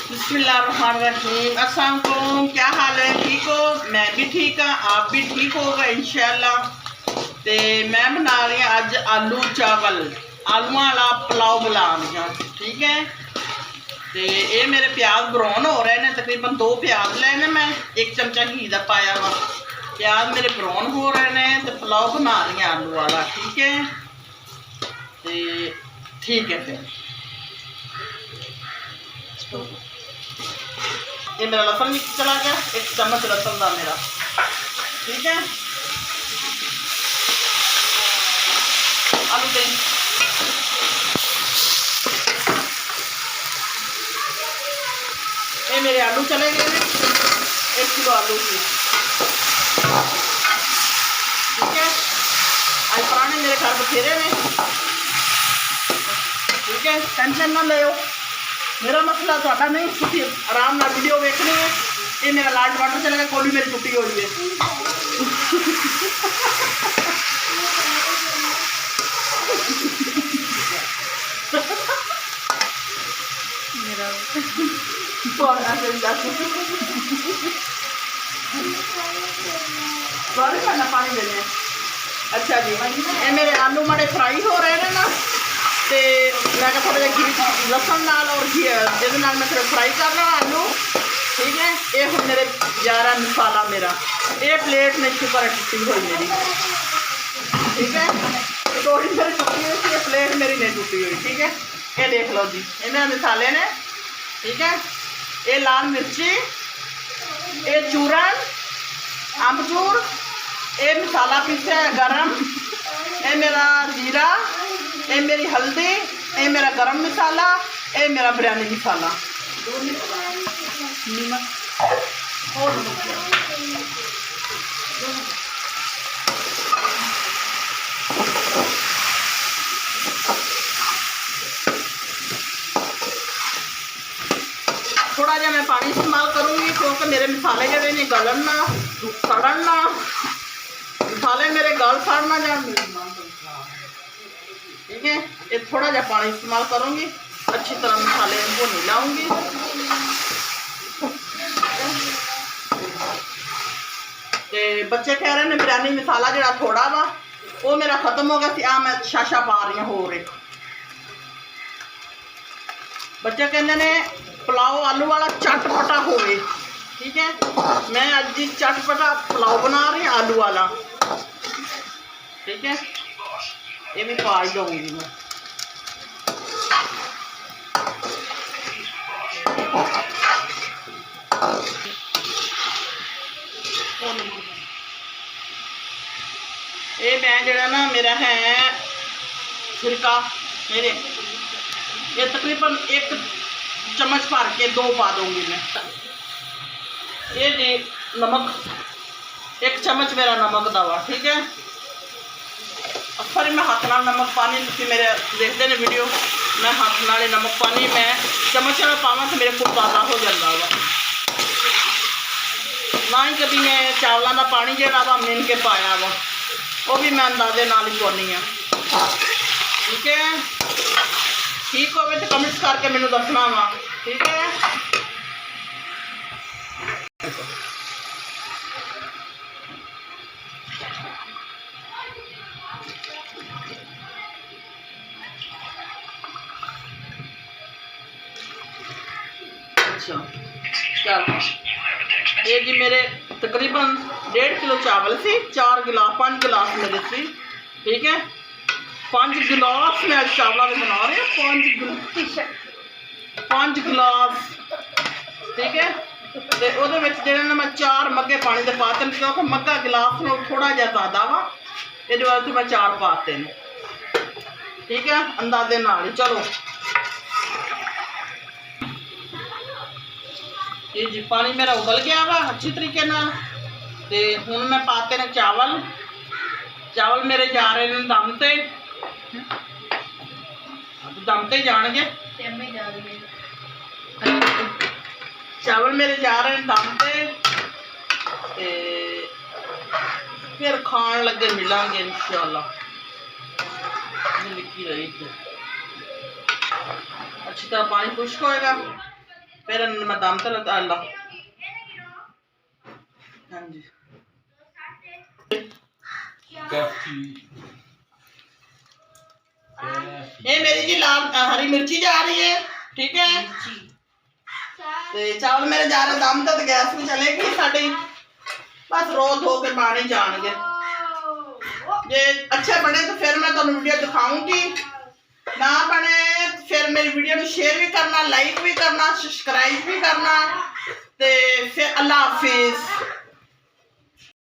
बिस्मिल्लाहिर्रहमानिर्रहीम। अस्सलाम वालेकुम। क्या हाल है? ठीक हो? मैं भी ठीक हाँ, आप भी ठीक होगा इंशाल्लाह। तो मैं बना रही हूँ अज आलू चावल, आलू वाला पुलाव बना रही हूँ। ठीक है, तो ये मेरे प्याज ब्राउन हो रहे हैं। तकरीबन 2 प्याज लेने, मैं 1 चमचा घी का पाया वा। प्याज मेरे ब्राउन हो रहे हैं तो पुलाव बना रही हैं आलू वाला। ठीक है, तो ठीक है फिर ये मेरा लहसुन भी चला गया, 1 चम्मच लहसुन का मेरा। ठीक है, आलू दे ये मेरे आलू चले गए हैं, 1 किलो आलू की। ठीक है, आज पुराने मेरे घर बथेरे ने। ठीक है, टेंशन ना लो, मेरा मसला थोड़ा नहीं, तुम आराम ना वीडियो देखनी है। ये मेरा लाल टमाटर चलेगा, कोली मेरी टुटी हुई है। पानी देने। अच्छा जी, ये मेरे आलू माड़े फ्राई हो रहे हैं ना, तो मैं थोड़ा जहा घी लसन नाल और घी मैं थोड़ा फ्राई कर रहा आलू। ठीक है, ये हम मेरे यारा मसाला मेरा, ये प्लेट में शुक्र है टुटी हुई मेरी। ठीक है, कटोरी मेरी टुटी हुई थी, ये प्लेट मेरी नहीं टुटी हुई। ठीक है, ये देख लो जी, ये मेरे मसाले ने। ठीक है, ये लाल मिर्ची, ये चूरन अम्बचूर, ये मसाला पीसा है गरम, ये मेरा जीरा, ये मेरी हल्दी, ये मेरा गरम मसाला, ये मेरा बिरयानी मसाला, नमक और थोड़ा जहा मैं पानी इस्तेमाल करूँगी, क्योंकि मेरे मसाले जोड़े ने गलन ना सड़न ना, मसाले मेरे गल सड़ ना जाए। ठीक है, ये थोड़ा जहा पानी इस्तेमाल करूँगी, अच्छी तरह मसाले को नहीं लाऊंगी। ते बच्चे कह रहे हैं बिरयानी मसाला जो थोड़ा वा वो मेरा खत्म हो गया थी, मैं शाशा पा रही हूँ हो रही। बच्चे कहते ने पुलाव आलू वाला चटपटा हो। ठीक है, मैं अज जी चटपटा पुलाव बना रही हूँ आलू वाला। ठीक है, ये भी पा ही दूँगी मैं। ये मैं जरा ना मेरा है सिरका मेरे, ये तकरीबन 1 चम्मच भर के 2 पा दूँगी मैं। ये जी नमक, 1 चम्मच मेरा नमक दवा। ठीक है, फिर मैं हाथ नाल नमक पानी, तुम मेरे देखते हैं वीडियो, मैं हाथ नाल नमक पानी, मैं चम्मच में पावा तो मेरे को ताज़ा हो जाता वा। ना ही कभी मैं चावलों का पानी जोड़ा वा मिन के पाया वा, वो भी मैं अंदाजे नाल ही पानी हाँ। ठीक है, ठीक हो तो कमेंट्स करके मैनू दसना वा। ठीक है, अच्छा चलो, ये जी मेरे तकरीबन 1.5 किलो चावल सी, 4 गिलास 5 गिलास मेरे सी। ठीक है, 5 गिलास मैं चावलों में बना रही हूँ, 5 गिलास। ठीक है, तो वो मैं 4 मग्गे पानी के पाते हैं, क्योंकि मग्गा गिलास में थोड़ा जहा ज़्यादा वा, ये वास्ते मैं 4 पाते हैं। ठीक है, अंदाजे नाल ही। चलो ये जी पानी मेरा उबल गया वा अच्छी तरीके ना, तो हुण मैं पाते ने चावल। चावल मेरे जा रहे हैं दम ते, दम ते जाएंगे। चावल मेरे जा रहे हैं दम ते, फिर खान लगे मिलांगे इंशाल्लाह। लिखी रही थी अच्छी तरह पानी खुश्क होएगा, फिर मैं दम तो लगा ला। हाँ जी ये मेरी जी लाल हरी मिर्ची जा रही है, ठीक है। ते चावल मेरे जा रहे दम तो गैस भी चलेगी साड़ी, बस रो धो के पानी जाएंगे। जे अच्छे बने तो फिर मैं तुहानू वीडियो दिखाऊंगी, ना बने फिर मेरी वीडियो को शेयर भी करना, लाइक भी करना, सब्सक्राइब भी करना। ते फिर अल्लाह हाफिज।